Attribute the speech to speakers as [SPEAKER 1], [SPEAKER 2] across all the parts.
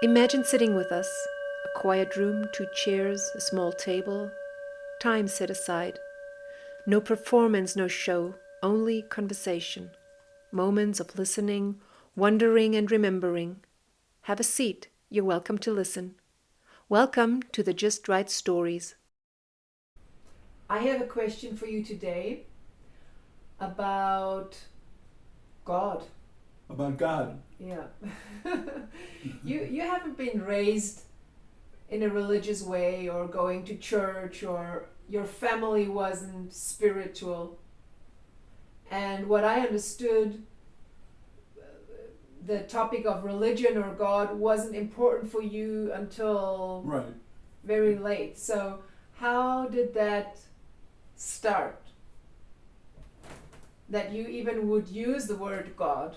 [SPEAKER 1] Imagine sitting with us, a quiet room, two chairs, a small table, time set aside. No performance, no show, only conversation. Moments of listening, wondering, and remembering. Have a seat, you're welcome to listen. Welcome to the Just Right Stories. I have a question for you today about God.
[SPEAKER 2] About God.
[SPEAKER 1] Yeah. You haven't been raised in a religious way or going to church, or your family wasn't spiritual. And what I understood, the topic of religion or God wasn't important for you until
[SPEAKER 2] Right.
[SPEAKER 1] very late. So how did that start? That you even would use the word God?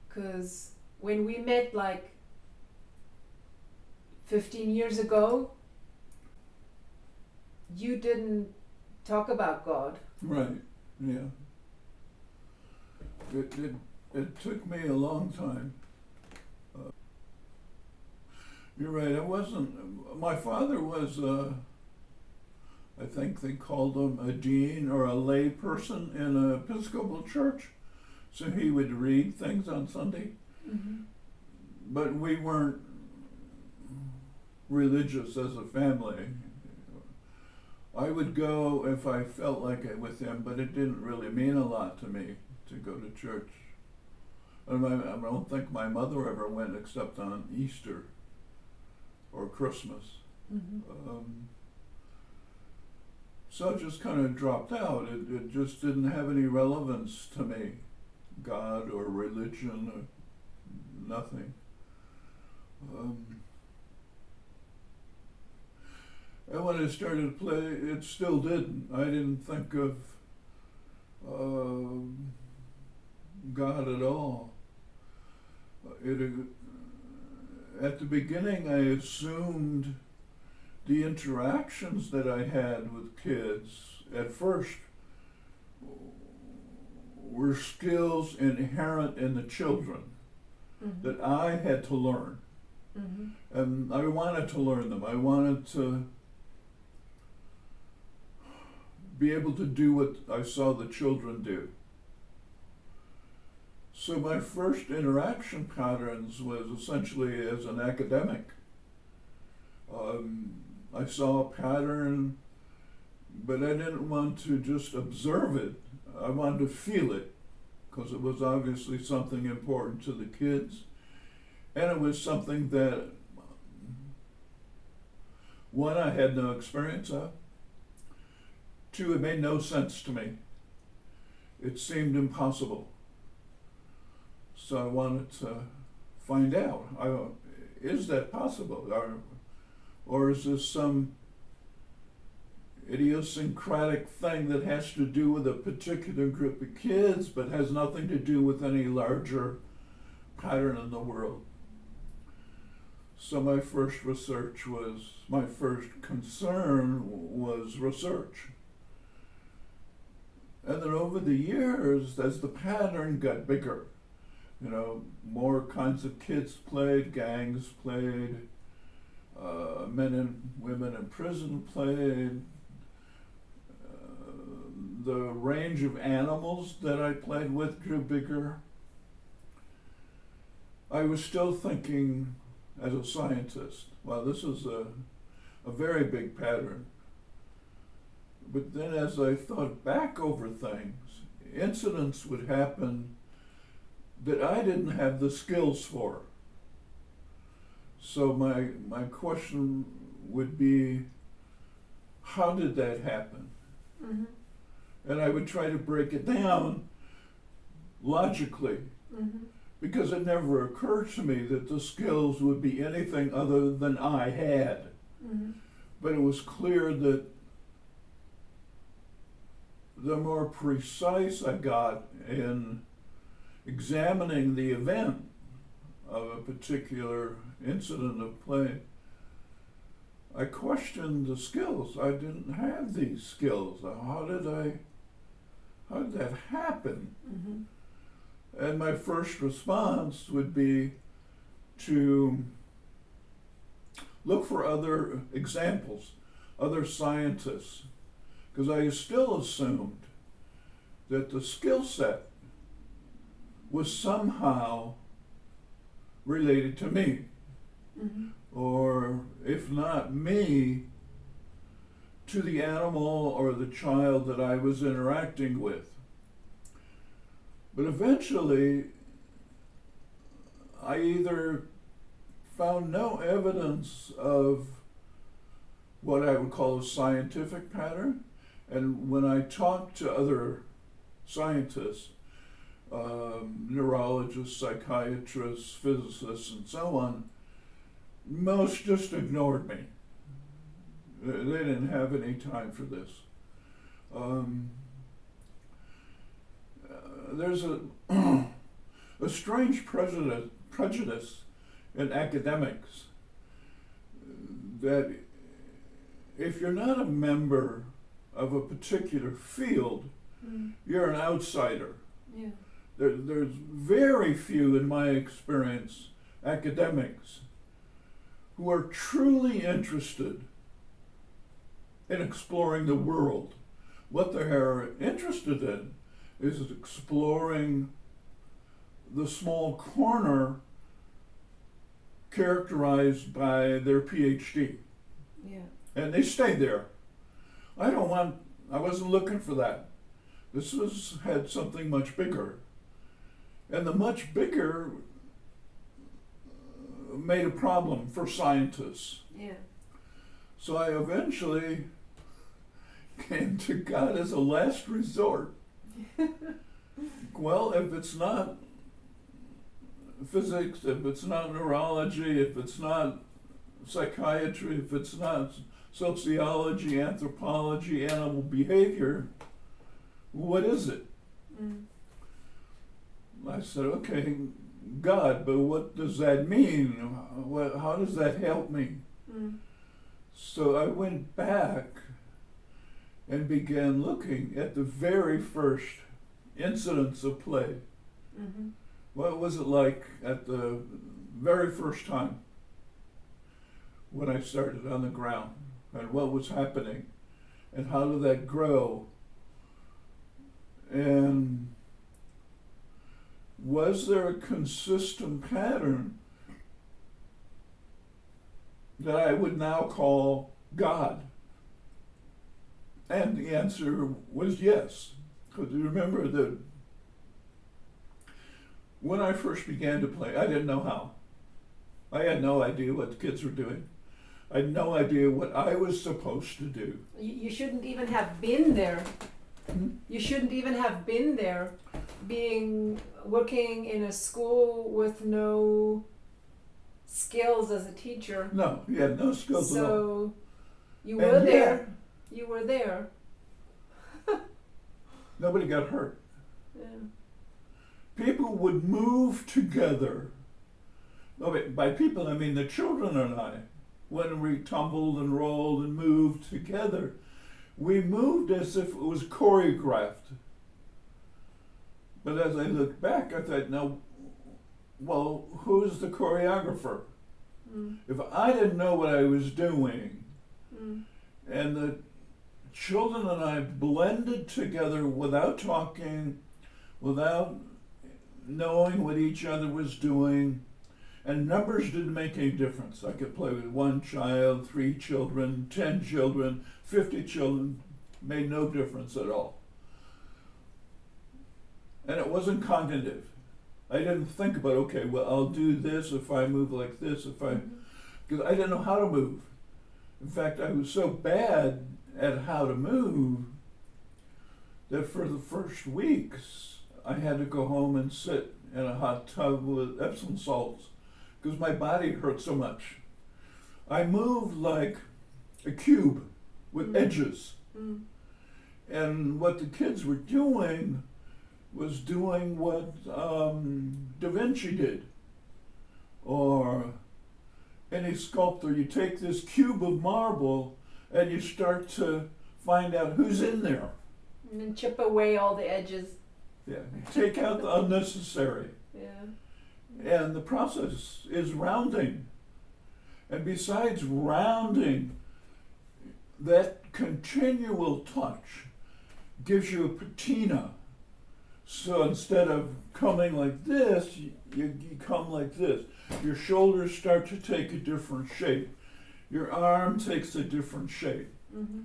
[SPEAKER 1] Because when we met like 15 years ago, you didn't talk about God.
[SPEAKER 2] Right. Yeah. It took me a long time. You're right. I wasn't. My father was. I think they called him a dean or a lay person in an Episcopal church, so he would read things on Sunday.
[SPEAKER 1] Mm-hmm.
[SPEAKER 2] But we weren't religious as a family. I would go if I felt like it with him, but it didn't really mean a lot to me to go to church. And I don't think my mother ever went except on Easter or Christmas.
[SPEAKER 1] Mm-hmm.
[SPEAKER 2] So it just kind of dropped out. It just didn't have any relevance to me, God or religion or nothing. And when I started to play, it still didn't. I didn't think of God at all. At the beginning, I assumed the interactions that I had with kids at first were skills inherent in the children
[SPEAKER 1] Mm-hmm.
[SPEAKER 2] that I had to learn.
[SPEAKER 1] Mm-hmm.
[SPEAKER 2] And I wanted to learn them. I wanted to be able to do what I saw the children do. So my first interaction patterns was essentially as an academic. I saw a pattern, but I didn't want to just observe it. I wanted to feel it, because it was obviously something important to the kids. And it was something that, one, I had no experience of. Two, it made no sense to me. It seemed impossible. So I wanted to find out, is that possible? Or is this some idiosyncratic thing that has to do with a particular group of kids but has nothing to do with any larger pattern in the world? So my first concern was research. And then over the years, as the pattern got bigger, more kinds of kids played, gangs played, men and women in prison played, the range of animals that I played with grew bigger. I was still thinking as a scientist, wow, this is a very big pattern. But then as I thought back over things, incidents would happen that I didn't have the skills for. So my question would be, how did that happen?
[SPEAKER 1] Mm-hmm.
[SPEAKER 2] And I would try to break it down logically,
[SPEAKER 1] Mm-hmm.
[SPEAKER 2] because it never occurred to me that the skills would be anything other than I had.
[SPEAKER 1] Mm-hmm.
[SPEAKER 2] But it was clear that the more precise I got in examining the event of a particular incident of play, I questioned the skills. I didn't have these skills. How did that happen?
[SPEAKER 1] Mm-hmm.
[SPEAKER 2] And my first response would be to look for other examples, other scientists, because I still assumed that the skill set was somehow related to me, or if not me, to the animal or the child that I was interacting with. But eventually, I either found no evidence of what I would call a scientific pattern, and when I talked to other scientists, neurologists, psychiatrists, physicists, and so on, most just ignored me. They didn't have any time for this. There's a strange prejudice in academics that if you're not a member of a particular field, you're an outsider.
[SPEAKER 1] Yeah.
[SPEAKER 2] There's very few, in my experience, academics who are truly interested in exploring the world. What they are interested in is exploring the small corner characterized by their PhD.
[SPEAKER 1] Yeah.
[SPEAKER 2] And they stay there. I wasn't looking for that. This had something much bigger. And the much bigger made a problem for scientists.
[SPEAKER 1] Yeah.
[SPEAKER 2] So I eventually came to God as a last resort. Well, if it's not physics, if it's not neurology, if it's not psychiatry, if it's not sociology, anthropology, animal behavior, what is it? I said, okay, God, but what does that mean? How does that help me? So I went back and began looking at the very first incidents of play. What was it like at the very first time when I started on the ground, and what was happening, and how did that grow? And was there a consistent pattern that I would now call God? And the answer was yes. Because you remember that when I first began to play, I didn't know how. I had no idea what the kids were doing. I had no idea what I was supposed to do.
[SPEAKER 1] You shouldn't even have been there. You shouldn't even have been there, working in a school with no skills as a teacher.
[SPEAKER 2] No, you had no skills at all.
[SPEAKER 1] So you were
[SPEAKER 2] And
[SPEAKER 1] there.
[SPEAKER 2] yet,
[SPEAKER 1] You were there.
[SPEAKER 2] nobody got hurt.
[SPEAKER 1] Yeah.
[SPEAKER 2] People would move together. By people, I mean the children and I. When we tumbled and rolled and moved together, we moved as if it was choreographed. But as I look back, I thought, now, well, who's the choreographer? If I didn't know what I was doing, and the children and I blended together without talking, without knowing what each other was doing, and numbers didn't make any difference. I could play with 1 child, 3 children, 10 children, 50 children, made no difference at all. And it wasn't cognitive. I didn't think about, okay, well, I'll do this if I move like this, because I didn't know how to move. In fact, I was so bad at how to move that for the first weeks, I had to go home and sit in a hot tub with Epsom salts because my body hurt so much. I moved like a cube with edges. And what the kids were doing was doing what Da Vinci did, or any sculptor. You take this cube of marble and you start to find out who's in there.
[SPEAKER 1] And then chip away all the edges.
[SPEAKER 2] Yeah, take out the unnecessary.
[SPEAKER 1] Yeah.
[SPEAKER 2] And the process is rounding. And besides rounding, that continual touch gives you a patina. So instead of coming like this, you come like this. Your shoulders start to take a different shape. Your arm takes a different shape.
[SPEAKER 1] Mm-hmm.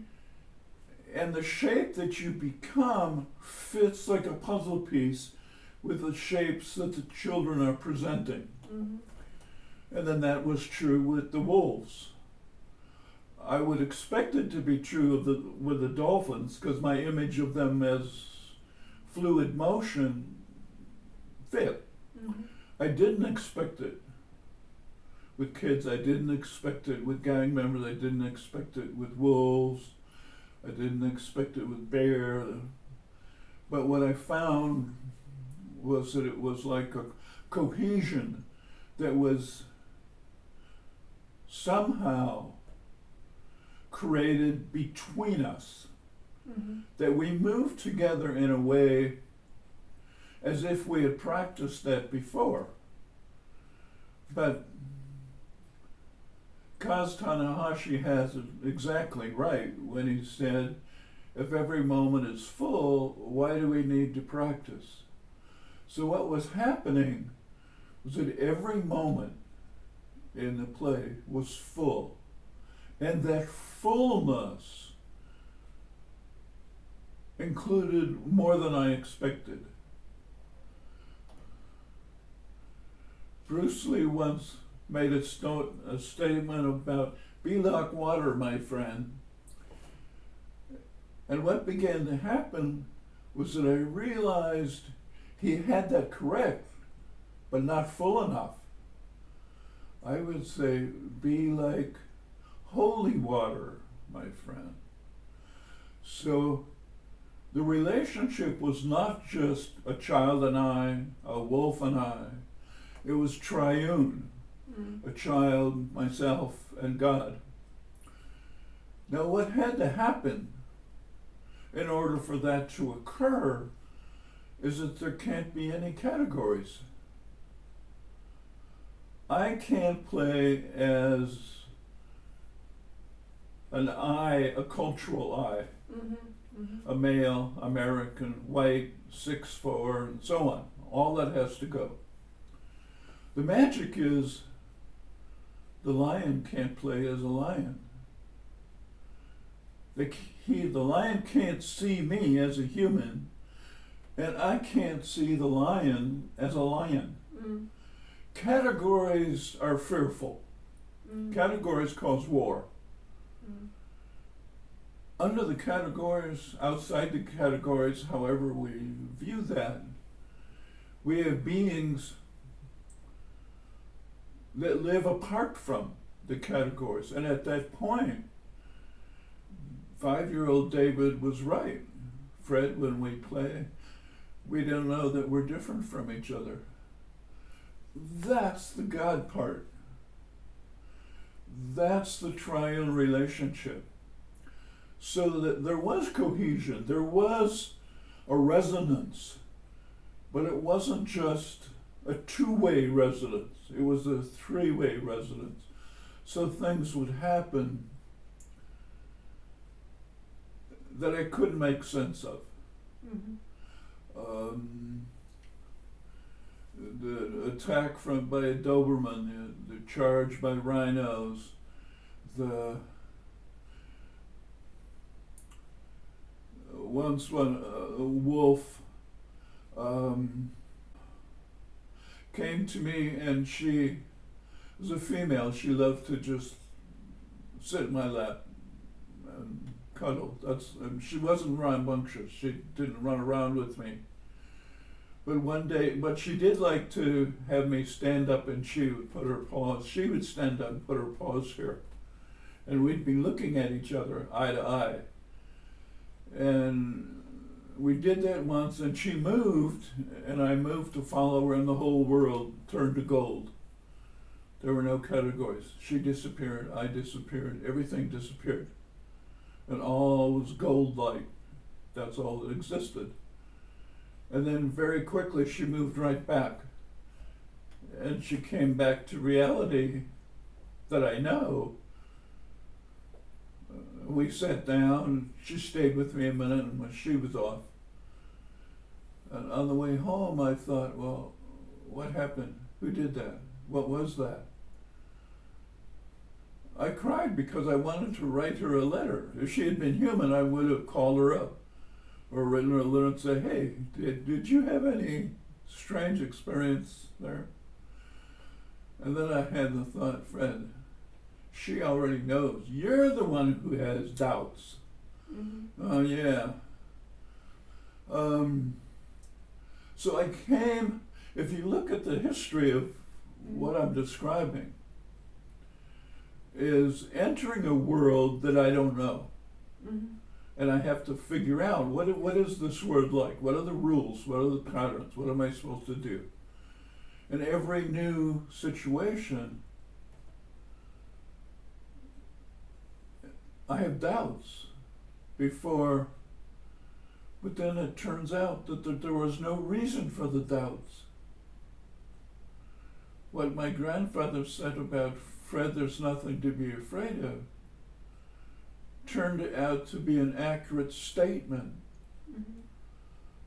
[SPEAKER 2] And the shape that you become fits like a puzzle piece with the shapes that the children are presenting.
[SPEAKER 1] Mm-hmm.
[SPEAKER 2] And then that was true with the wolves. I would expect it to be true with the dolphins, because my image of them as fluid motion fit.
[SPEAKER 1] Mm-hmm.
[SPEAKER 2] I didn't expect it with kids. I didn't expect it with gang members. I didn't expect it with wolves. I didn't expect it with bear. But what I found was that it was like a cohesion that was somehow created between us.
[SPEAKER 1] Mm-hmm.
[SPEAKER 2] That we moved together in a way as if we had practiced that before. But Kaz Tanahashi has it exactly right when he said, if every moment is full, why do we need to practice? So what was happening was that every moment in the play was full. And that fullness included more than I expected. Bruce Lee once made a statement about, be like water, my friend. And what began to happen was that I realized he had that correct, but not full enough. I would say, be like holy water, my friend. So the relationship was not just a child and I, a wolf and I. It was triune, a child, myself, and God. Now what had to happen in order for that to occur is that there can't be any categories. I can't play as an I, a cultural I, a male, American, white, 6'4", and so on. All that has to go. The magic is the lion can't play as a lion. The lion can't see me as a human, and I can't see the lion as a lion.
[SPEAKER 1] Mm.
[SPEAKER 2] Categories are fearful. Categories cause war. Under the categories, outside the categories, however we view that, we have beings that live apart from the categories. And at that point, 5-year-old David was right. Fred, when we play, we don't know that we're different from each other. That's the God part. That's the triune relationship. So that there was cohesion, there was a resonance, but it wasn't just a two-way resonance, it was a three-way resonance. So things would happen that I couldn't make sense of. The attack by a Doberman, the charge by rhinos, once when a wolf came to me, and she was a female. She loved to just sit in my lap and cuddle. She wasn't rambunctious. She didn't run around with me. But one day, but she did like to have me stand up, and she would put her paws. She would stand up and put her paws here, and we'd be looking at each other eye to eye. And we did that once, and she moved, and I moved to follow her, and the whole world turned to gold. There were no categories. She disappeared, I disappeared, everything disappeared. And all was gold light. That's all that existed. And then very quickly she moved right back. And she came back to reality that I know. We sat down, she stayed with me a minute and she was off. And on the way home I thought, well, what happened? Who did that? What was that? I cried because I wanted to write her a letter. If she had been human, I would have called her up or written her a letter and said, hey, did you have any strange experience there? And then I had the thought, Fred, she already knows. You're the one who has doubts. Mm-hmm. Oh, yeah. So I came, if you look at the history of what I'm describing, is entering a world that I don't know. Mm-hmm. And I have to figure out, what is this world like? What are the rules? What are the patterns? What am I supposed to do? In every new situation, I have doubts before, but then it turns out that there was no reason for the doubts. What my grandfather said about Fred, there's nothing to be afraid of, turned out to be an accurate statement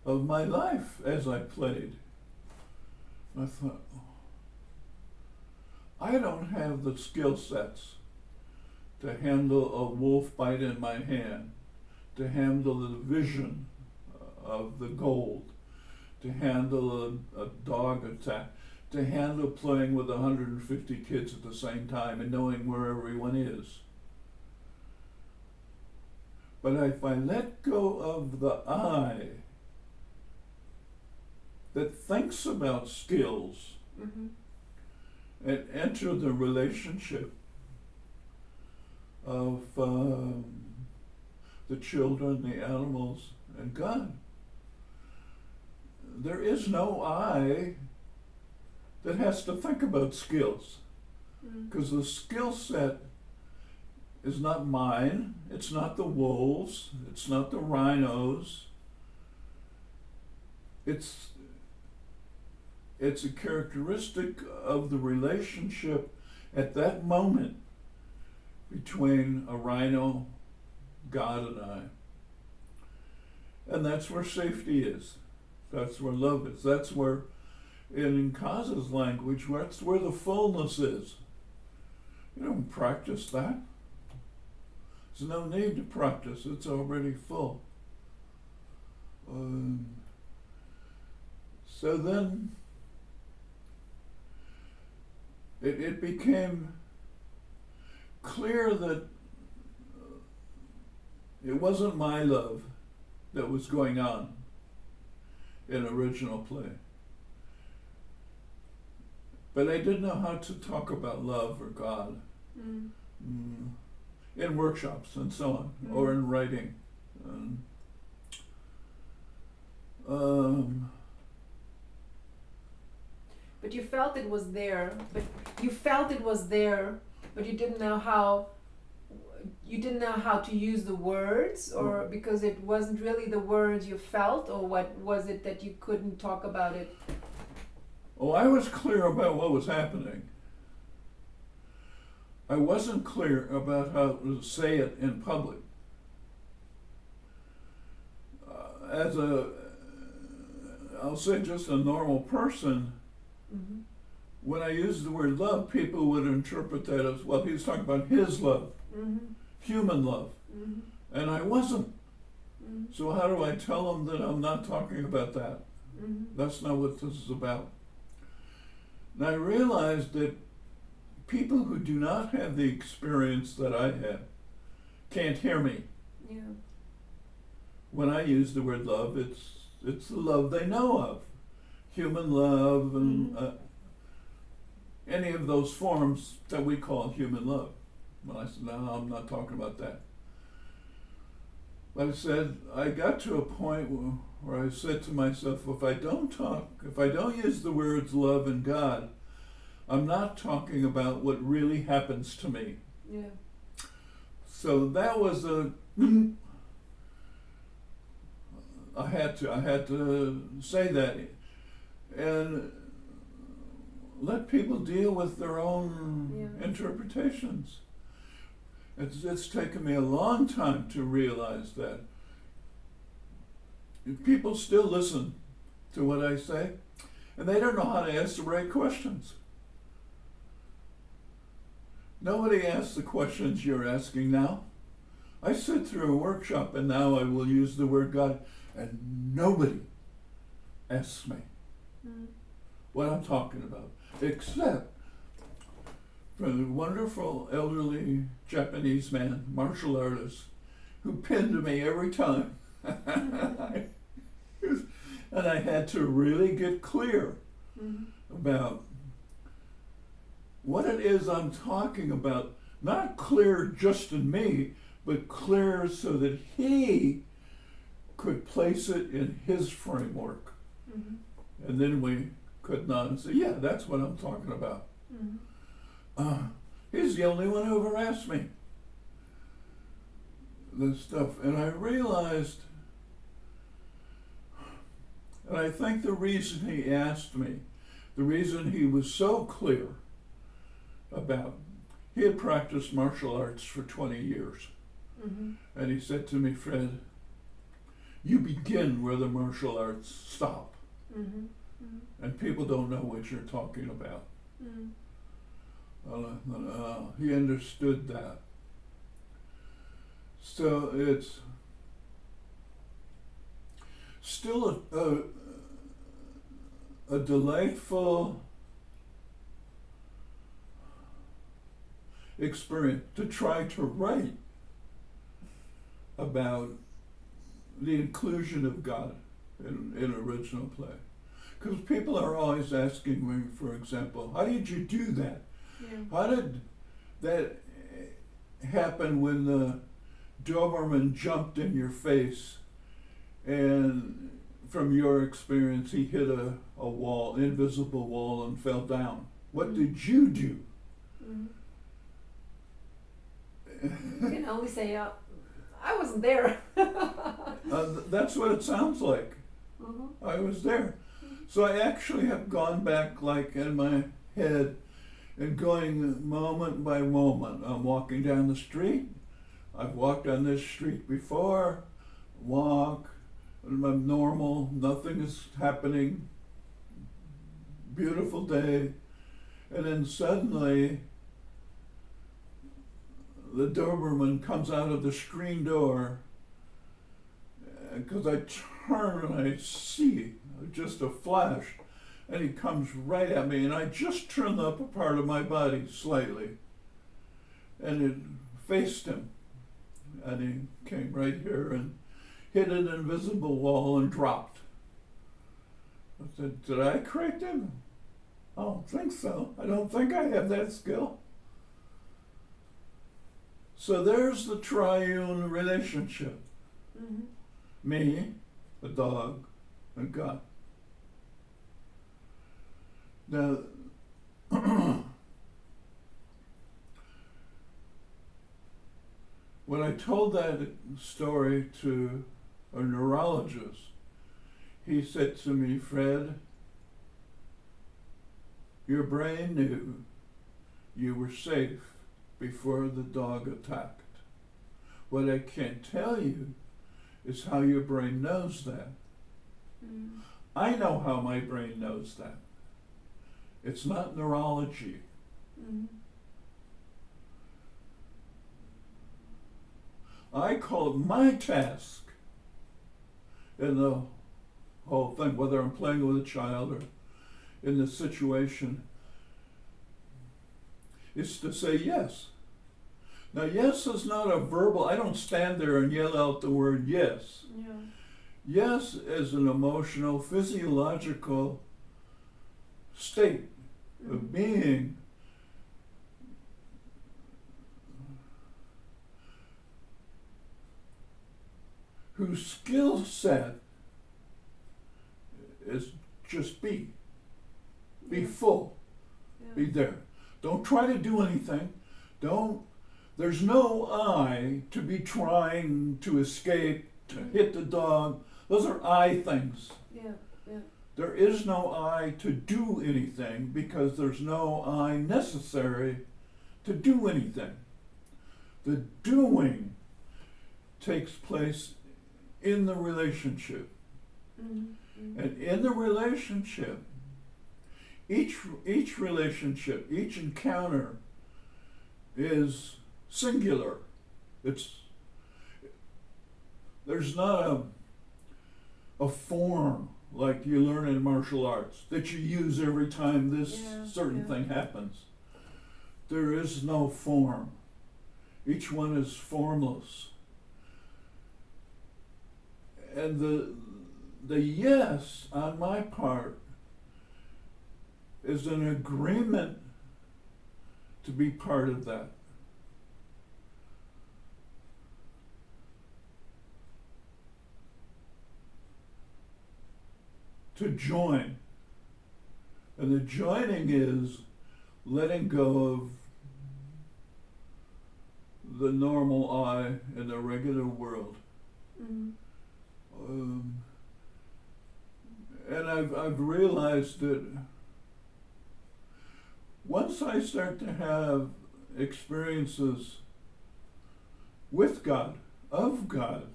[SPEAKER 2] of my life as I played. I thought, I don't have the skill sets to handle a wolf bite in my hand, to handle the vision of the gold, to handle a dog attack, to handle playing with 150 kids at the same time and knowing where everyone is. But if I let go of the I that thinks about skills and enter the relationship of the children, the animals, and God, there is no I that has to think about skills, because the skill set is not mine, it's not the wolves, it's not the rhinos, it's a characteristic of the relationship at that moment between a rhino, God, and I. And that's where safety is. That's where love is. That's where, in Kaza's language, that's where the fullness is. You don't practice that. There's no need to practice. It's already full. So then it became clear that it wasn't my love that was going on in original play. But I didn't know how to talk about love or God in workshops and so on, or in writing.
[SPEAKER 1] But you felt it was there, but you didn't know how to use the words, or because it wasn't really the words you felt, or what was it that you couldn't talk about it?
[SPEAKER 2] Oh, I was clear about what was happening. I wasn't clear about how to say it in public. I'll say just a normal person, when I used the word love, people would interpret that as, well, he was talking about his love, human love, and I wasn't. So how do I tell them that I'm not talking about that? That's not what this is about. And I realized that people who do not have the experience that I had can't hear me.
[SPEAKER 1] Yeah.
[SPEAKER 2] When I use the word love, it's the love they know of. Human love and any of those forms that we call human love. When I said, no, I'm not talking about that. But I said, I got to a point where I said to myself, if I don't use the words love and God, I'm not talking about what really happens to me.
[SPEAKER 1] Yeah.
[SPEAKER 2] So that was I had to say that. And let people deal with their own
[SPEAKER 1] Yeah.
[SPEAKER 2] interpretations. It's taken me a long time to realize that. People still listen to what I say, and they don't know how to ask the right questions. Nobody asks the questions you're asking now. I sit through a workshop, and now I will use the word God, and nobody asks me what I'm talking about, except for the wonderful elderly Japanese man, martial artist, who pinned me every time. And I had to really get clear about what it is I'm talking about. Not clear just in me, but clear so that he could place it in his framework. And then we could nod and say, yeah, that's what I'm talking about. He's the only one who ever asked me this stuff. And I realized, and I think the reason he asked me, the reason he was so clear about, he had practiced martial arts for 20 years. And he said to me, Fred, you begin where the martial arts stop. And people don't know what you're talking about. He understood that. So it's still a delightful experience to try to write about the inclusion of God in original play. Because people are always asking me, for example, how did you do that? How did that happen when the Doberman jumped in your face and from your experience he hit a wall, invisible wall, and fell down? What did you do?
[SPEAKER 1] You can only say, I wasn't there.
[SPEAKER 2] That's what it sounds like. I was there. So I actually have gone back, like in my head, and going moment by moment. I'm walking down the street. I've walked on this street before. Walk. I'm normal. Nothing is happening. Beautiful day. And then suddenly, the Doberman comes out of the screen door, because I turn and I see just a flash, and he comes right at me, and I just turned the upper part of my body slightly, and it faced him, and he came right here and hit an invisible wall and dropped. I said, did I correct him? I don't think so. I don't think I have that skill. So there's the triune relationship. Me, the dog, and God. Now, when I told that story to a neurologist, he said to me, Fred, your brain knew you were safe before the dog attacked. What I can't tell you is how your brain knows that. I know how my brain knows that. It's not neurology. I call it my task in the whole thing, whether I'm playing with a child or in the situation, is to say yes. Now, yes is not a verbal, I don't stand there and yell out the word yes. Yes is an emotional, physiological state of being whose skill set is just be full, be there. Don't try to do anything. There's no I to be trying to escape, to hit the dog. Those are I things. There is no I to do anything because there's no I necessary to do anything. The doing takes place in the relationship.
[SPEAKER 1] Mm-hmm.
[SPEAKER 2] And in the relationship, each relationship, each encounter is singular. There's not a form like you learn in martial arts that you use every time this certain thing happens. There is no form. Each one is formless. And the yes on my part is an agreement to be part of that. To join. And the joining is letting go of the normal I in the regular world.
[SPEAKER 1] Mm-hmm.
[SPEAKER 2] And I've realized that once I start to have experiences with God, of God,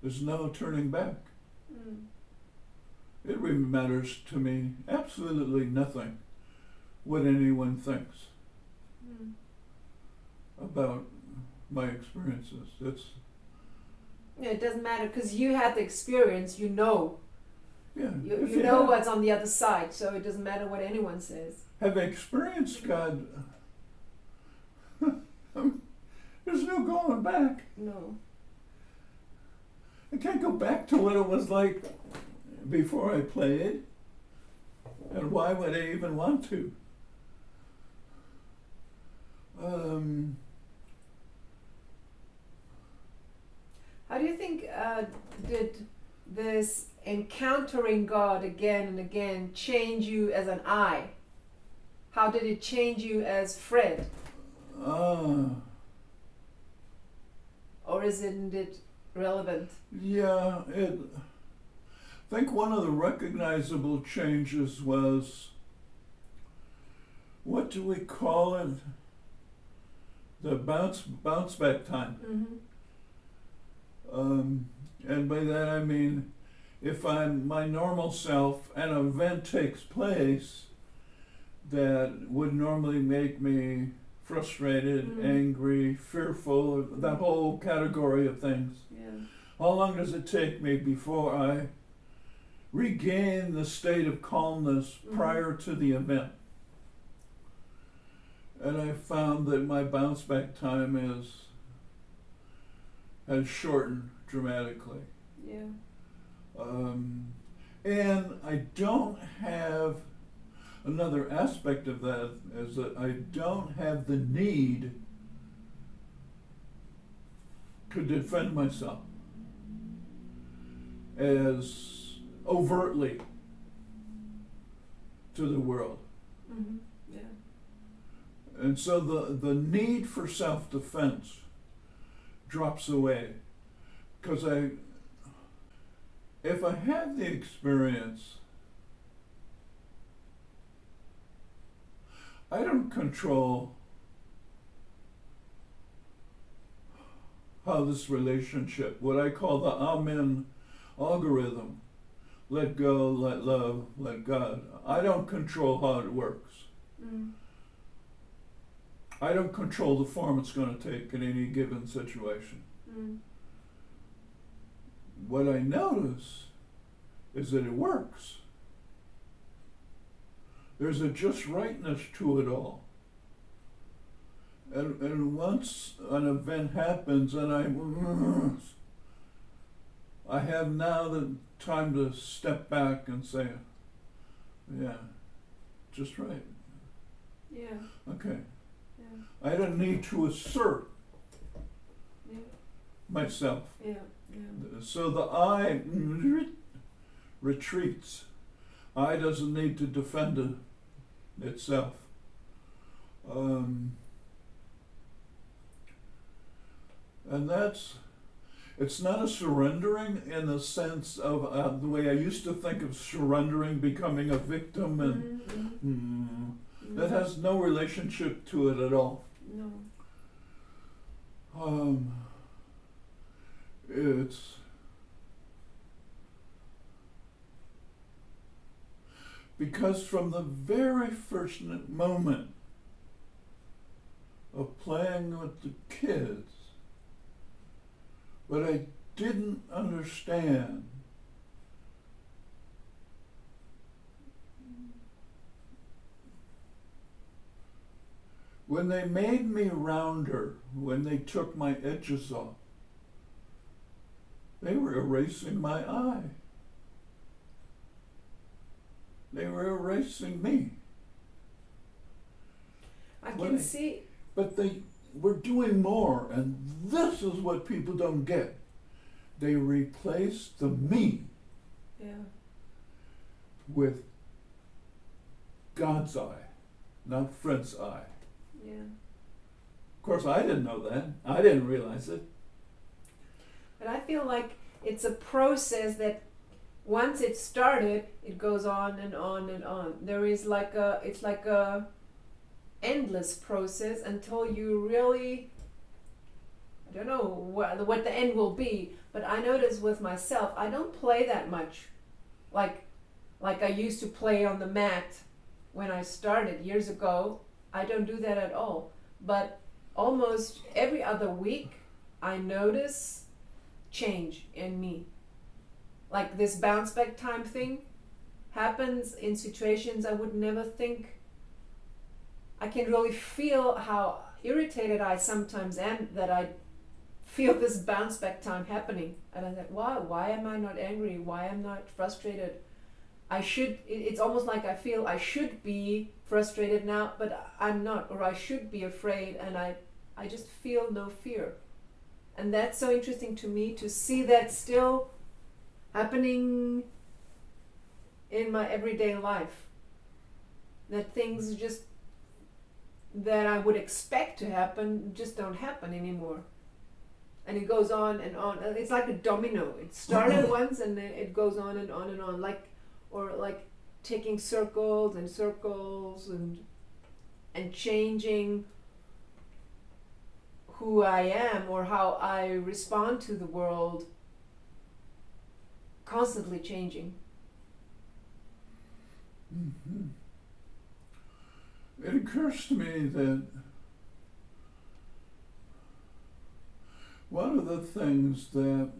[SPEAKER 2] there's no turning back.
[SPEAKER 1] Mm.
[SPEAKER 2] It really matters to me absolutely nothing what anyone thinks about my experiences.
[SPEAKER 1] It doesn't matter because you had the experience, you know.
[SPEAKER 2] Yeah.
[SPEAKER 1] You know what's on the other side, so it doesn't matter what anyone says.
[SPEAKER 2] Have experienced God, there's no going back.
[SPEAKER 1] No.
[SPEAKER 2] I can't go back to what it was like before I played. And why would I even want to?
[SPEAKER 1] How do you think did this encountering God again and again change you as an I? How did it change you as Fred? Or isn't it relevant?
[SPEAKER 2] Yeah, I think one of the recognizable changes was, what do we call it? The bounce back time.
[SPEAKER 1] Mm-hmm.
[SPEAKER 2] And by that I mean, if I'm my normal self, an event takes place that would normally make me frustrated, angry, fearful, that whole category of things.
[SPEAKER 1] Yeah.
[SPEAKER 2] How long does it take me before I regain the state of calmness prior to the event? And I found that my bounce back time has shortened dramatically.
[SPEAKER 1] Yeah.
[SPEAKER 2] And I don't have, another aspect of that is that I don't have the need to defend myself as overtly to the world.
[SPEAKER 1] Mm-hmm. Yeah.
[SPEAKER 2] And so the need for self-defense drops away, because if I have the experience, I don't control how this relationship, what I call the Amen algorithm, let go, let love, let God, I don't control how it works. I don't control the form it's going to take in any given situation. What I notice is that it works. There's a just rightness to it all. And once an event happens and I have now the time to step back and say, yeah, just right.
[SPEAKER 1] Yeah.
[SPEAKER 2] Okay.
[SPEAKER 1] Yeah.
[SPEAKER 2] I don't need to assert myself.
[SPEAKER 1] Yeah. Yeah.
[SPEAKER 2] So the I retreats. I doesn't need to defend itself. And It's not a surrendering in the sense of the way I used to think of surrendering, becoming a victim, and that has no relationship to it at all.
[SPEAKER 1] No.
[SPEAKER 2] It's because from the very first moment of playing with the kids, what I didn't understand when they made me rounder, when they took my edges off, they were erasing my eye. They were erasing me.
[SPEAKER 1] I can see.
[SPEAKER 2] But they were doing more, and this is what people don't get. They replaced the me with God's eye, not Fred's eye.
[SPEAKER 1] Yeah.
[SPEAKER 2] Of course, I didn't know that. I didn't realize it.
[SPEAKER 1] But I feel like it's a process that once it started, it goes on and on and on. It's like a endless process until you really, I don't know what the end will be, but I notice with myself, I don't play that much like I used to play on the mat when I started years ago. I don't do that at all. But almost every other week, I notice change in me. Like this bounce back time thing happens in situations I would never think. I can really feel how irritated I sometimes am that I feel this bounce back time happening. And I think, why am I not angry? Why am I not frustrated? It's almost like I feel I should be frustrated now, but I'm not, or I should be afraid, and I just feel no fear. And that's so interesting to me to see that still happening in my everyday life. That things just that I would expect to happen just don't happen anymore. And it goes on and on. It's like a domino. It started once and then it goes on and on and on. Like taking circles and circles and changing who I am or how I respond to the world, constantly changing.
[SPEAKER 2] Mm-hmm. It occurs to me that one of the things that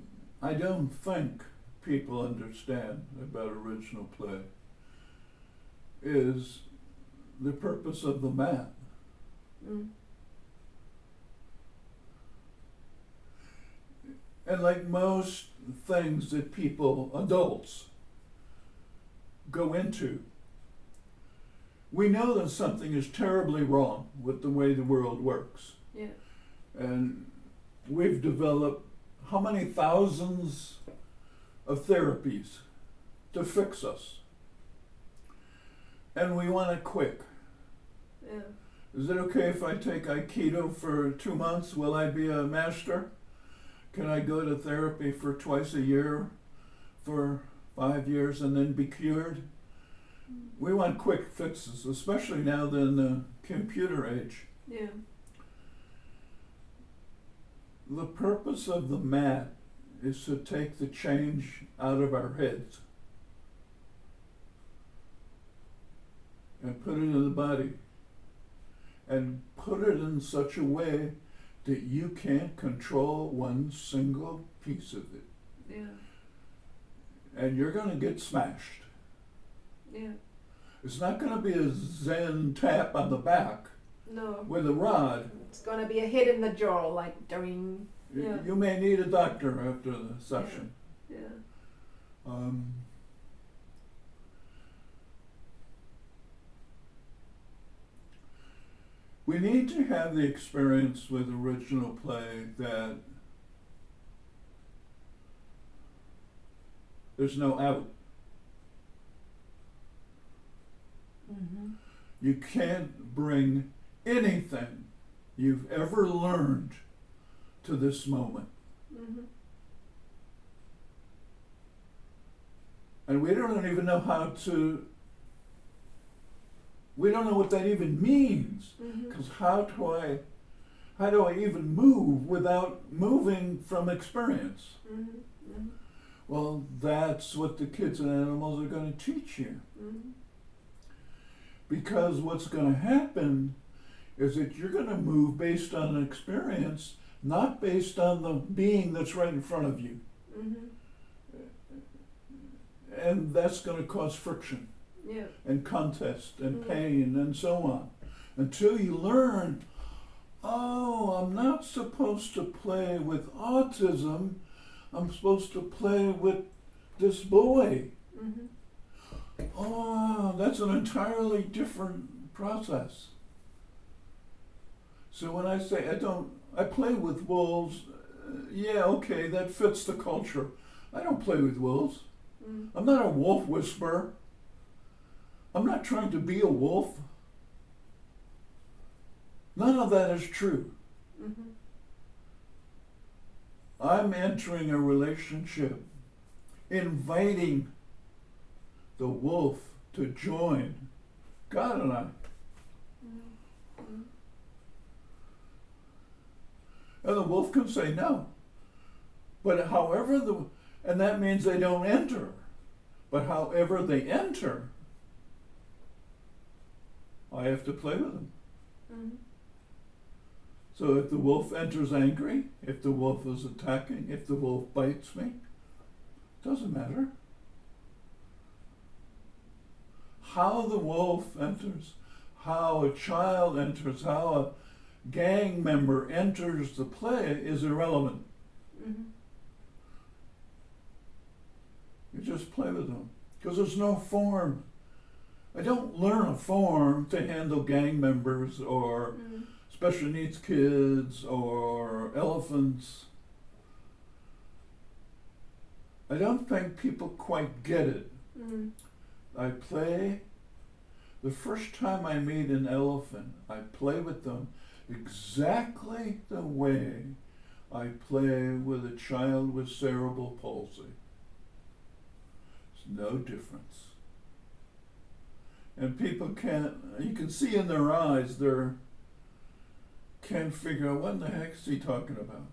[SPEAKER 2] I don't think people understand about original play is the purpose of the mat. And like most things that people, adults, go into, we know that something is terribly wrong with the way the world works.
[SPEAKER 1] Yeah.
[SPEAKER 2] And we've developed how many thousands of therapies to fix us. And we want it quick.
[SPEAKER 1] Yeah.
[SPEAKER 2] Is it okay if I take Aikido for 2 months? Will I be a master? Can I go to therapy for twice a year for 5 years and then be cured? We want quick fixes, especially now in the computer age.
[SPEAKER 1] Yeah.
[SPEAKER 2] The purpose of the mat is to take the change out of our heads and put it in the body and put it in such a way that you can't control one single piece of it.
[SPEAKER 1] Yeah.
[SPEAKER 2] And you're going to get smashed.
[SPEAKER 1] Yeah.
[SPEAKER 2] It's not going to be a Zen tap on the back
[SPEAKER 1] No.
[SPEAKER 2] with a rod.
[SPEAKER 1] It's gonna be a hit in the jaw, like during. Yeah.
[SPEAKER 2] You may need a doctor after the session.
[SPEAKER 1] Yeah.
[SPEAKER 2] We need to have the experience with original play that there's no out.
[SPEAKER 1] Mm-hmm.
[SPEAKER 2] You can't bring anything you've ever learned to this moment.
[SPEAKER 1] Mm-hmm.
[SPEAKER 2] And we don't even know we don't know what that even means. Because how do I even move without moving from experience? Well, that's what the kids and animals are going to teach you. Because what's going to happen is that you're going to move based on an experience, not based on the being that's right in front of you. And that's going to cause friction and contest and pain and so on. Until you learn, oh, I'm not supposed to play with autism, I'm supposed to play with this boy. Oh, that's an entirely different process. So when I say I play with wolves, yeah, okay, that fits the culture. I don't play with wolves. I'm not a wolf whisperer. I'm not trying to be a wolf. None of that is true. I'm entering a relationship, inviting the wolf to join God and I. And the wolf can say no. But however and that means they don't enter. But however they enter, I have to play with them. So if the wolf enters angry, if the wolf is attacking, if the wolf bites me, doesn't matter. How the wolf enters, how a child enters, how a gang member enters the play is irrelevant. You just play with them. Because there's no form. I don't learn a form to handle gang members or special needs kids or elephants. I don't think people quite get it. I play, the first time I meet an elephant, I play with them exactly the way I play with a child with cerebral palsy. There's no difference. And people you can see in their eyes, can't figure out what in the heck is he talking about.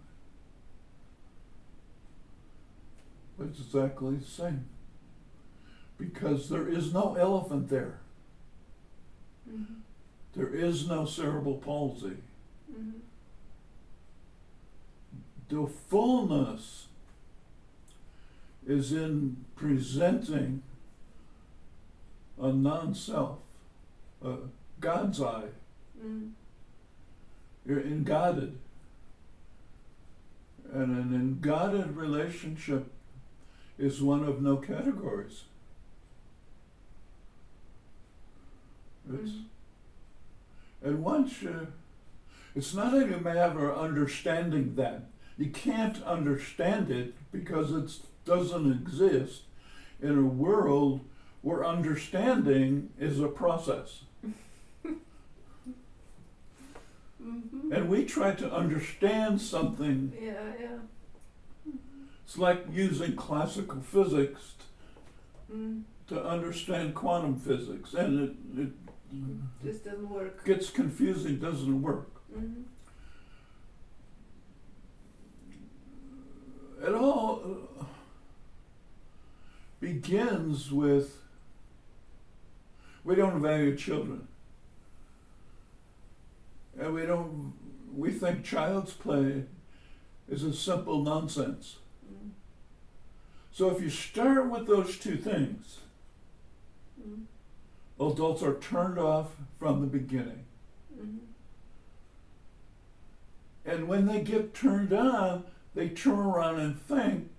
[SPEAKER 2] But it's exactly the same. Because there is no elephant there. There is no cerebral palsy. The fullness is in presenting a non-self, God's eye. You're engodded. And an engodded relationship is one of no categories. And once it's not a matter of understanding that. You can't understand it because it doesn't exist in a world where understanding is a process. And we try to understand something. It's like using classical physics to understand quantum physics, and it
[SPEAKER 1] just doesn't work.
[SPEAKER 2] Gets confusing, doesn't work. It all begins with, we don't value children. And we think child's play is a simple nonsense. So if you start with those two things, adults are turned off from the beginning. And when they get turned on, they turn around and think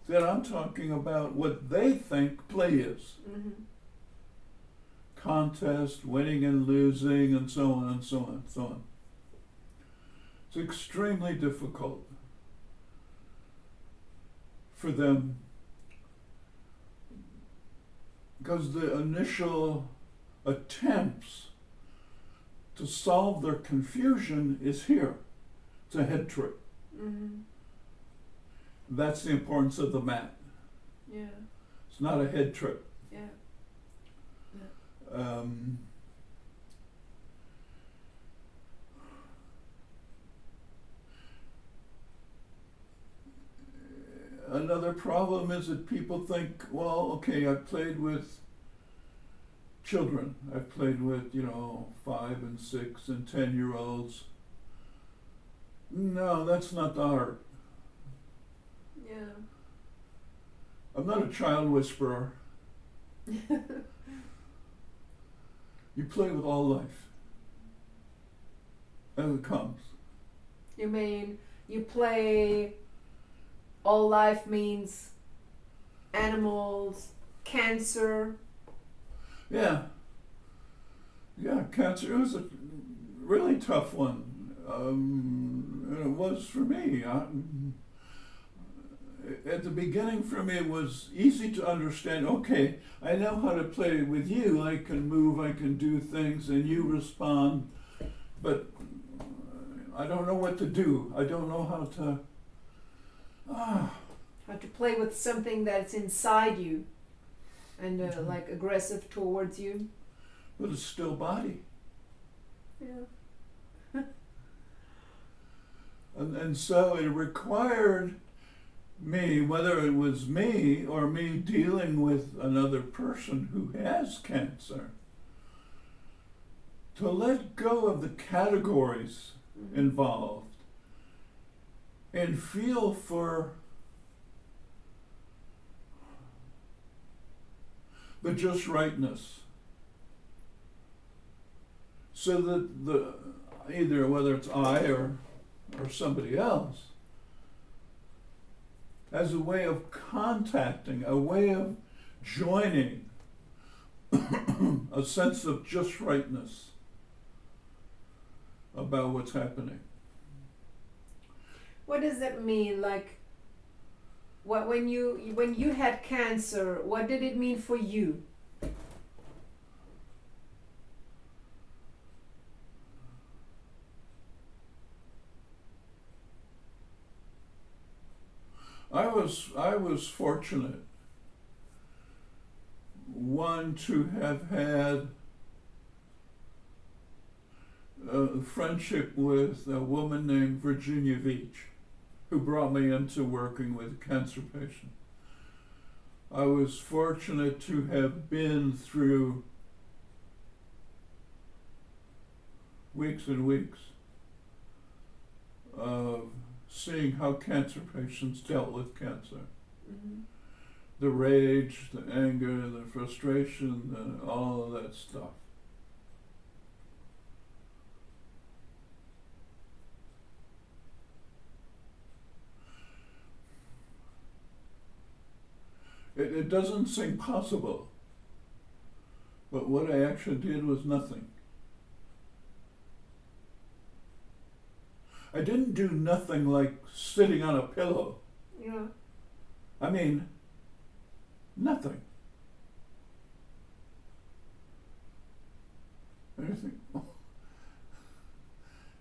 [SPEAKER 2] that I'm talking about what they think play is. Contest, winning and losing, and so on and so on and so on. It's extremely difficult for them because the initial attempts to solve their confusion is here. It's a head trick. That's the importance of the mat.
[SPEAKER 1] Yeah.
[SPEAKER 2] It's It's not a head trip.
[SPEAKER 1] Yeah.
[SPEAKER 2] Another problem is that people think, well, okay, I've played with children. I've played with, 5 and 6 and 10-year-olds. No, that's not the art.
[SPEAKER 1] Yeah.
[SPEAKER 2] I'm not a child whisperer. You play with all life as it comes.
[SPEAKER 1] You mean you play all life means animals, cancer?
[SPEAKER 2] Yeah. Yeah, cancer was a really tough one. And it was for me. At the beginning for me it was easy to understand, okay, I know how to play with you. I can move, I can do things, and you respond. But I don't know what to do. I don't know how to...
[SPEAKER 1] How to play with something that's inside you and like aggressive towards you.
[SPEAKER 2] With a still body.
[SPEAKER 1] Yeah.
[SPEAKER 2] And so it required me, whether it was me or me dealing with another person who has cancer, to let go of the categories involved and feel for the just rightness. So that either whether it's I or somebody else, as a way of contacting, a way of joining a sense of just rightness about what's happening.
[SPEAKER 1] What does that mean? Like, when you had cancer, what did it mean for you?
[SPEAKER 2] I was fortunate, one, to have had a friendship with a woman named Virginia Veach, who brought me into working with cancer patients. I was fortunate to have been through weeks and weeks of seeing how cancer patients dealt with cancer.
[SPEAKER 1] Mm-hmm.
[SPEAKER 2] The rage, the anger, the frustration, all of that stuff. It doesn't seem possible, but what I actually did was nothing. I didn't do nothing like sitting on a pillow.
[SPEAKER 1] Yeah.
[SPEAKER 2] I mean, nothing. And you think, oh,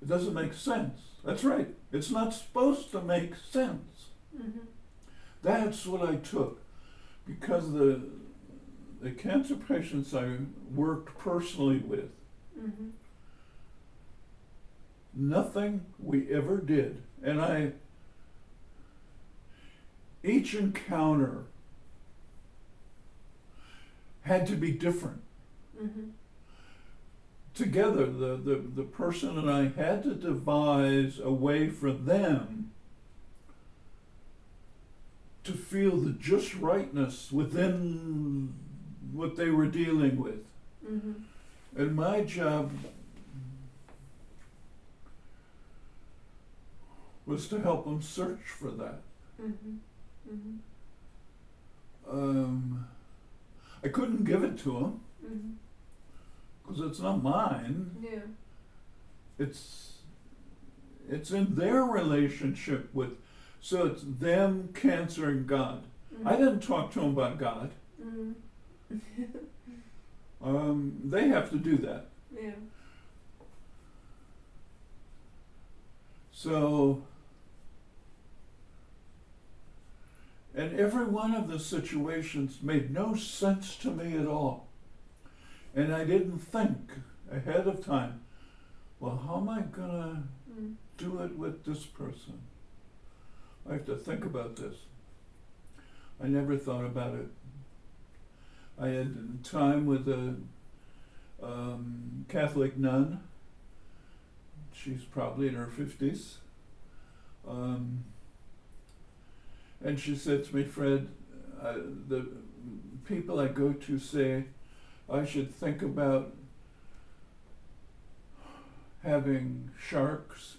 [SPEAKER 2] it doesn't make sense. That's right. It's not supposed to make sense.
[SPEAKER 1] Mm-hmm.
[SPEAKER 2] That's what I took, because the cancer patients I worked personally with,
[SPEAKER 1] Mm-hmm.
[SPEAKER 2] nothing we ever did, and each encounter had to be different.
[SPEAKER 1] Mm-hmm.
[SPEAKER 2] Together, the person and I had to devise a way for them to feel the just rightness within what they were dealing with.
[SPEAKER 1] Mm-hmm.
[SPEAKER 2] And my job was to help them search for that.
[SPEAKER 1] Mm-hmm. Mm-hmm.
[SPEAKER 2] I couldn't give it to them
[SPEAKER 1] Mm-hmm.
[SPEAKER 2] because it's not mine.
[SPEAKER 1] Yeah.
[SPEAKER 2] It's in their relationship with, so it's them, cancer, and God.
[SPEAKER 1] Mm-hmm.
[SPEAKER 2] I didn't talk to them about God.
[SPEAKER 1] Mm-hmm.
[SPEAKER 2] They have to do that.
[SPEAKER 1] Yeah.
[SPEAKER 2] So, and every one of the situations made no sense to me at all. And I didn't think ahead of time, well, how am I gonna do it with this person? I have to think about this. I never thought about it. I had time with a Catholic nun. She's probably in her 50s. And she said to me, Fred, the people I go to say I should think about having sharks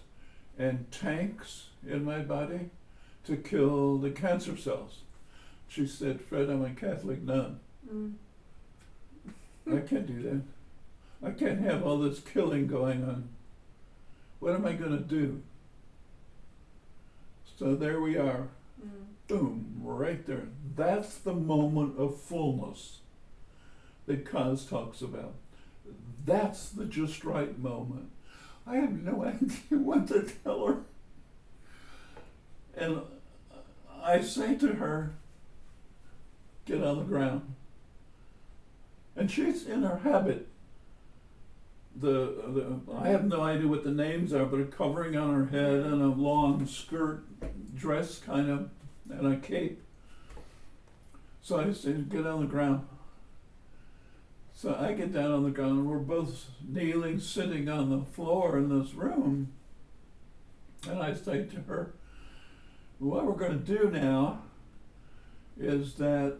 [SPEAKER 2] and tanks in my body to kill the cancer cells. She said, Fred, I'm a Catholic nun. I can't do that. I can't have all this killing going on. What am I going to do? So there we are. Boom, right there. That's the moment of fullness that Kaz talks about. That's the just right moment. I have no idea what to tell her. And I say to her, get on the ground. And she's in her habit. I have no idea what the names are, but a covering on her head and a long skirt dress kind of, and a cape. So I say, get on the ground. So I get down on the ground, and we're both kneeling, sitting on the floor in this room. And I say to her, what we're going to do now is that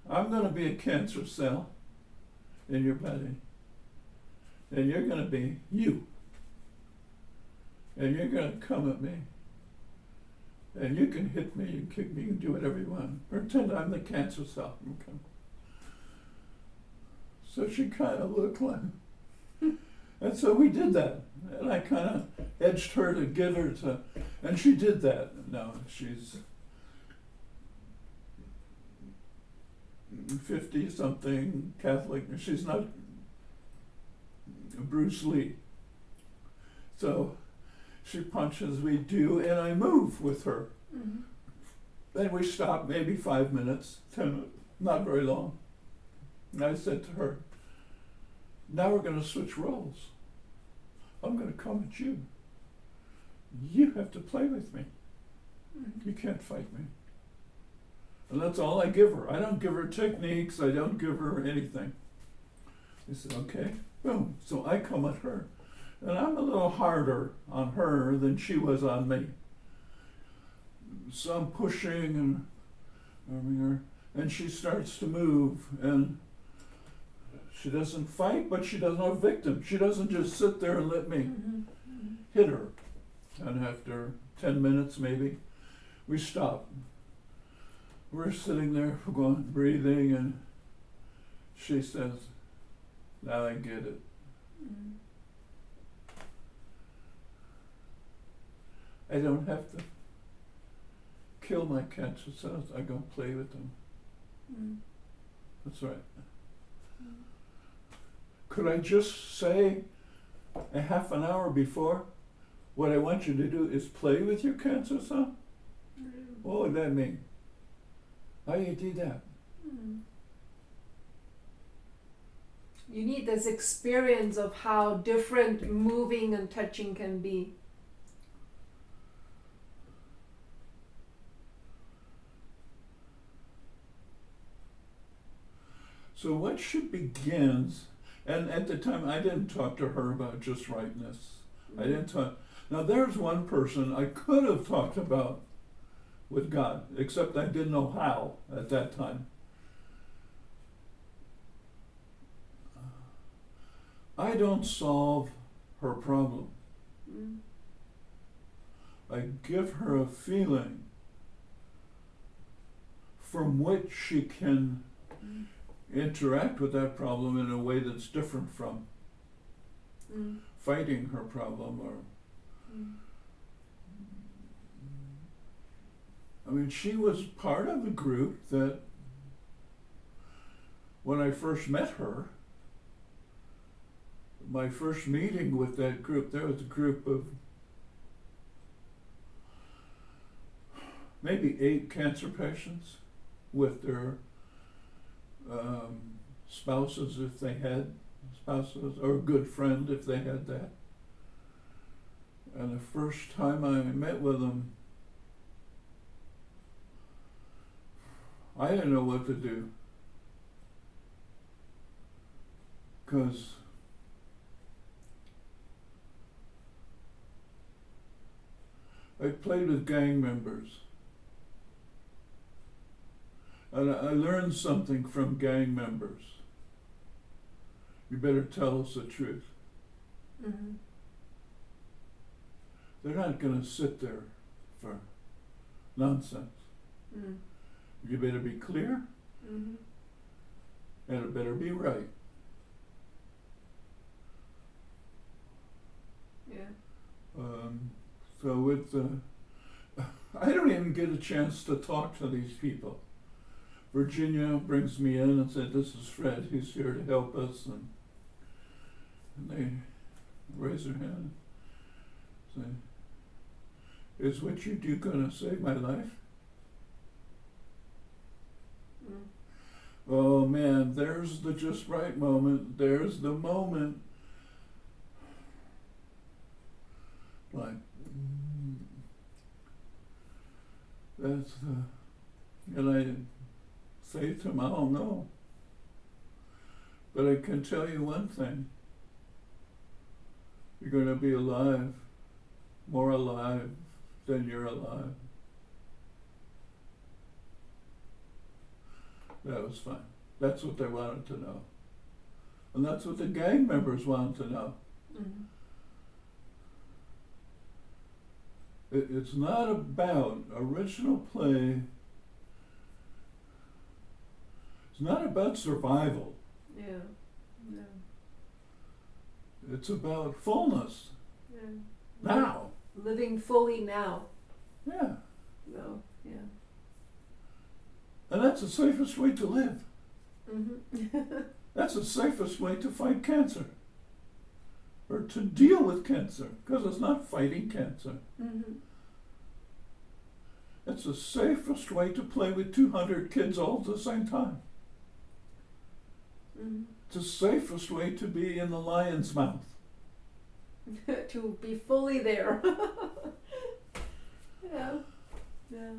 [SPEAKER 2] I'm gonna be a cancer cell in your body. And you're gonna be you. And you're gonna come at me. And you can hit me, you can kick me, you can do whatever you want. Pretend I'm the cancer cell. Okay. So she kind of looked like, and so we did that. And I kind of edged her to get her to, and she did that. No, she's 50-something Catholic. She's not Bruce Lee. So she punches, we do, and I move with her. Then we stop maybe 5 minutes, 10 minutes, not very long. And I said to her, now we're going to switch roles. I'm going to come at you. You have to play with me. You can't fight me. And that's all I give her. I don't give her techniques. I don't give her anything. He said, okay, boom. So I come at her. And I'm a little harder on her than she was on me. So I'm pushing and she starts to move. And she doesn't fight, but she doesn't have a victim. She doesn't just sit there and let me hit her. And after 10 minutes maybe, we stop. We're sitting there, going, breathing, and she says, now I get it. I don't have to kill my cancer cells. I go play with them. That's right. Could I just say a half an hour before, what I want you to do is play with your cancer cell? What would that mean? How do you do that?
[SPEAKER 1] You need this experience of how different moving and touching can be.
[SPEAKER 2] So what she begins, and at the time I didn't talk to her about just rightness. I didn't talk. Now there's one person I could have talked about with God, except I didn't know how at that time. I don't solve her problem. I give her a feeling from which she can interact with that problem in a way that's different from fighting her problem or I mean, she was part of the group that when I first met her, my first meeting with that group, there was a group of maybe 8 cancer patients with their spouses, if they had spouses, or a good friend if they had that. And the first time I met with them, I didn't know what to do, because I played with gang members, and I learned something from gang members. You better tell us the truth.
[SPEAKER 1] Mm-hmm.
[SPEAKER 2] They're not going to sit there for nonsense.
[SPEAKER 1] Mm.
[SPEAKER 2] You better be clear,
[SPEAKER 1] Mm-hmm.
[SPEAKER 2] and it better be right.
[SPEAKER 1] Yeah.
[SPEAKER 2] So with I don't even get a chance to talk to these people. Virginia brings me in and said, "This is Fred. He's here to help us." And they raise their hand and say, "Is what you do going to save my life?"
[SPEAKER 1] Mm.
[SPEAKER 2] Oh man, there's the just right moment. There's the moment. Like, that's and I say to him, "I don't know. But I can tell you one thing. You're going to be alive, more alive than you're alive." That was fun. That's what they wanted to know. And that's what the gang members wanted to know.
[SPEAKER 1] Mm-hmm.
[SPEAKER 2] It's not about original play. It's not about survival.
[SPEAKER 1] Yeah. No.
[SPEAKER 2] It's about fullness.
[SPEAKER 1] Yeah.
[SPEAKER 2] Now.
[SPEAKER 1] Living fully now.
[SPEAKER 2] Yeah.
[SPEAKER 1] No. Yeah.
[SPEAKER 2] And that's the safest way to live.
[SPEAKER 1] Mm-hmm.
[SPEAKER 2] That's the safest way to fight cancer. Or to deal with cancer. Because it's not fighting cancer.
[SPEAKER 1] Mm-hmm.
[SPEAKER 2] It's the safest way to play with 200 kids all at the same time.
[SPEAKER 1] Mm-hmm.
[SPEAKER 2] It's the safest way to be in the lion's mouth.
[SPEAKER 1] To be fully there. Yeah. Yeah.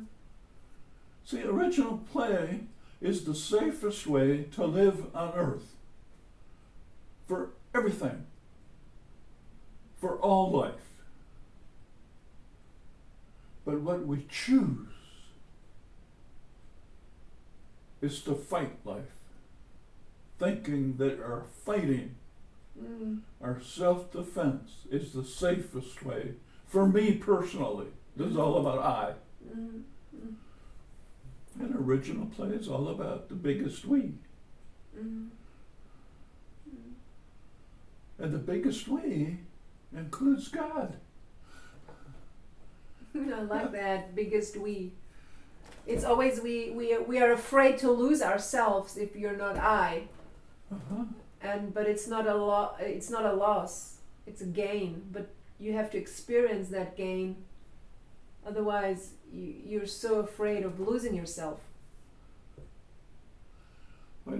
[SPEAKER 2] See, original play is the safest way to live on earth. For everything. For all life. But what we choose is to fight life. Thinking that our fighting, our self-defense is the safest way. For me personally, this is all about I.
[SPEAKER 1] Mm-hmm.
[SPEAKER 2] And original play is all about the biggest we.
[SPEAKER 1] Mm-hmm.
[SPEAKER 2] And the biggest we includes God.
[SPEAKER 1] I like that, biggest we. It's always we are afraid to lose ourselves if you're not I.
[SPEAKER 2] Uh-huh.
[SPEAKER 1] But it's not a it's not a loss. It's a gain, but you have to experience that gain. Otherwise, you're so afraid of losing yourself.
[SPEAKER 2] But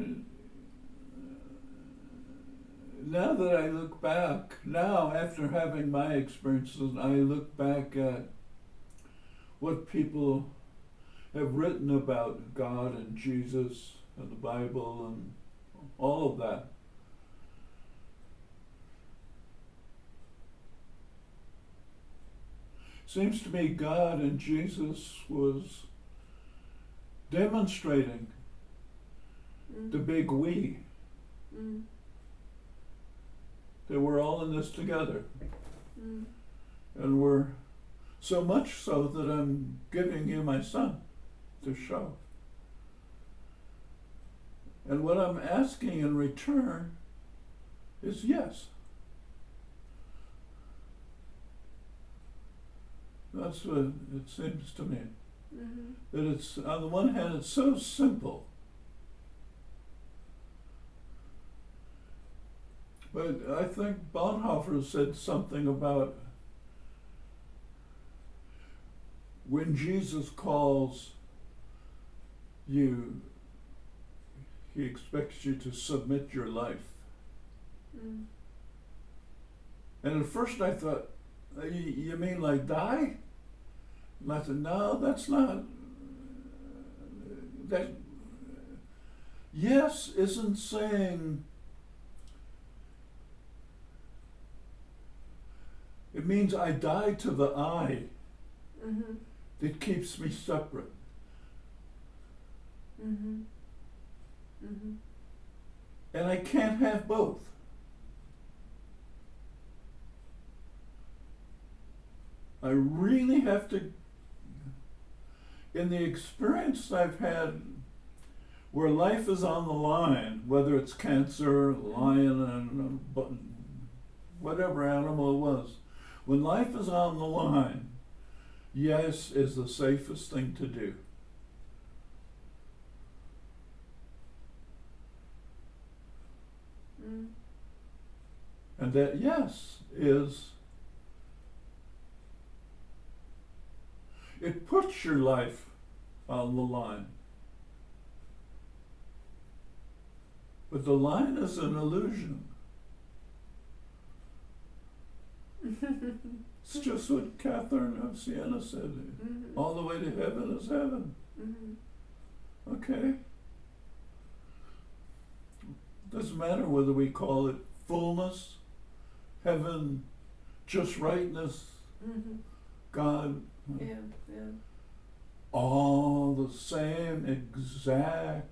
[SPEAKER 2] now that I look back, now after having my experiences, I look back at what people have written about God and Jesus and the Bible and all of that. Seems to me God and Jesus was demonstrating the big we.
[SPEAKER 1] Mm.
[SPEAKER 2] That we're all in this together.
[SPEAKER 1] Mm.
[SPEAKER 2] And we're so much so that I'm giving you my son to show. And what I'm asking in return is yes. That's what it seems to me.
[SPEAKER 1] Mm-hmm.
[SPEAKER 2] That it's, on the one hand, it's so simple. But I think Bonhoeffer said something about when Jesus calls you, he expects you to submit your life.
[SPEAKER 1] Mm.
[SPEAKER 2] And at first I thought, you mean like die? And I said, no, that's not. That yes isn't saying. It means I die to the I
[SPEAKER 1] Mm-hmm.
[SPEAKER 2] that keeps me separate.
[SPEAKER 1] Mm-hmm. Mm-hmm.
[SPEAKER 2] And I can't have both. I really have to, in the experience I've had where life is on the line, whether it's cancer, lion, and whatever animal it was, when life is on the line, yes is the safest thing to do.
[SPEAKER 1] Mm.
[SPEAKER 2] And that yes is, it puts your life on the line. But the line is an illusion. It's just what Catherine of Siena said.
[SPEAKER 1] Mm-hmm.
[SPEAKER 2] All the way to heaven is heaven.
[SPEAKER 1] Mm-hmm.
[SPEAKER 2] Okay? Doesn't matter whether we call it fullness, heaven, just rightness,
[SPEAKER 1] Mm-hmm.
[SPEAKER 2] God.
[SPEAKER 1] Yeah, yeah.
[SPEAKER 2] All the same exact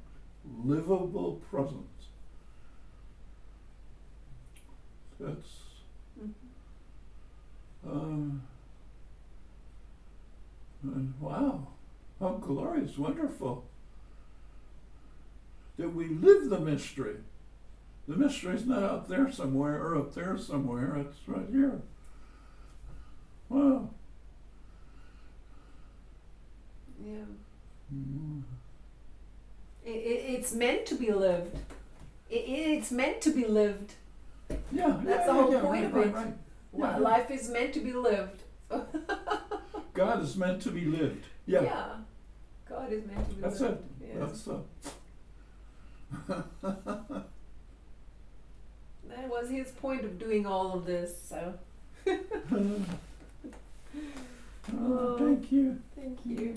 [SPEAKER 2] livable presence. That's
[SPEAKER 1] Mm-hmm.
[SPEAKER 2] and wow, how glorious, wonderful that we live the mystery. The mystery is not out there somewhere or up there somewhere, it's right here. Wow.
[SPEAKER 1] Yeah.
[SPEAKER 2] Mm.
[SPEAKER 1] It's meant to be lived. It's meant to be lived.
[SPEAKER 2] Yeah,
[SPEAKER 1] That's
[SPEAKER 2] yeah,
[SPEAKER 1] the whole
[SPEAKER 2] yeah,
[SPEAKER 1] point
[SPEAKER 2] right,
[SPEAKER 1] of it.
[SPEAKER 2] right. Yeah.
[SPEAKER 1] Life is meant to be lived.
[SPEAKER 2] God is meant to be lived. Yeah,
[SPEAKER 1] Yeah. God is meant to be
[SPEAKER 2] that's
[SPEAKER 1] lived.
[SPEAKER 2] it.
[SPEAKER 1] Yes. That was his point of doing all of this, so.
[SPEAKER 2] Thank you.
[SPEAKER 1] Thank you.